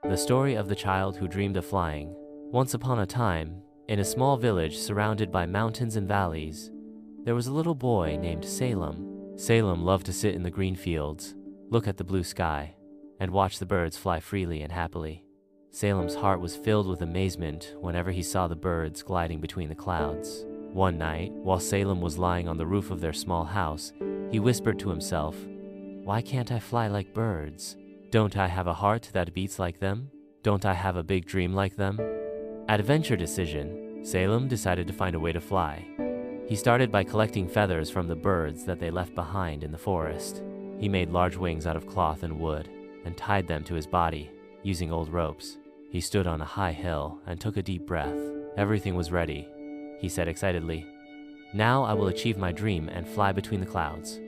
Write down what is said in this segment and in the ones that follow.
The story of the child who dreamed of flying. Once upon a time, in a small village surrounded by mountains and valleys, there was a little boy named Salem. Salem loved to sit in the green fields, look at the blue sky, and watch the birds fly freely and happily. Salem's heart was filled with amazement whenever he saw the birds gliding between the clouds. One night, while Salem was lying on the roof of their small house, he whispered to himself, "Why can't I fly like birds? Don't I have a heart that beats like them? Don't I have a big dream like them?" At a venture decision, Salem decided to find a way to fly. He started by collecting feathers from the birds that they left behind in the forest. He made large wings out of cloth and wood and tied them to his body using old ropes. He stood on a high hill and took a deep breath. Everything was ready, he said excitedly. "Now I will achieve my dream and fly between the clouds."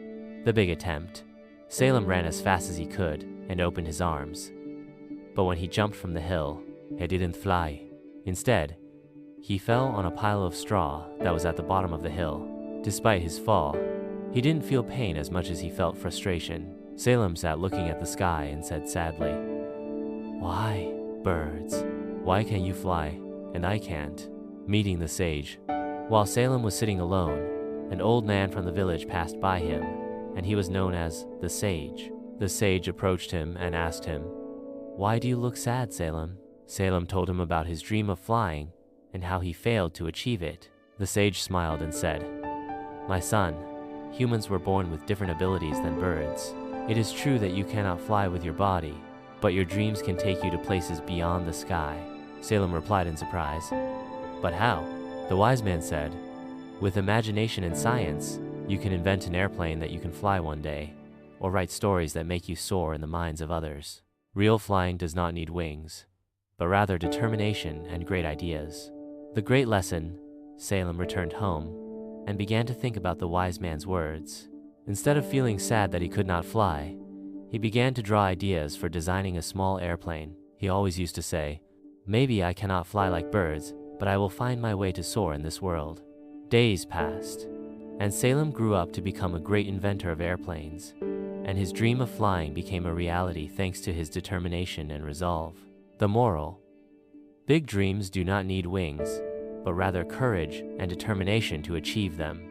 The big attempt. Salem ran as fast as he could and opened his arms. But when he jumped from the hill, he didn't fly. Instead, he fell on a pile of straw that was at the bottom of the hill. Despite his fall, he didn't feel pain as much as he felt frustration. Salem sat looking at the sky and said sadly, "Why, birds, why can you fly and I can't?" Meeting the sage. While Salem was sitting alone, an old man from the village passed by him, and he was known as the sage. The sage approached him and asked him, "Why do you look sad, Salem?" Salem told him about his dream of flying and how he failed to achieve it. The sage smiled and said, "My son, humans were born with different abilities than birds. It is true that you cannot fly with your body, but your dreams can take you to places beyond the sky." Salem replied in surprise, "But how?" The wise man said, "With imagination and science, you can invent an airplane that you can fly one day, or write stories that make you soar in the minds of others. Real flying does not need wings, but rather determination and great ideas." The great lesson, Salem returned home and began to think about the wise man's words. Instead of feeling sad that he could not fly, he began to draw ideas for designing a small airplane. He always used to say, "Maybe I cannot fly like birds, but I will find my way to soar in this world." Days passed, and Salem grew up to become a great inventor of airplanes, and his dream of flying became a reality thanks to his determination and resolve. The moral: big dreams do not need wings, but rather courage and determination to achieve them.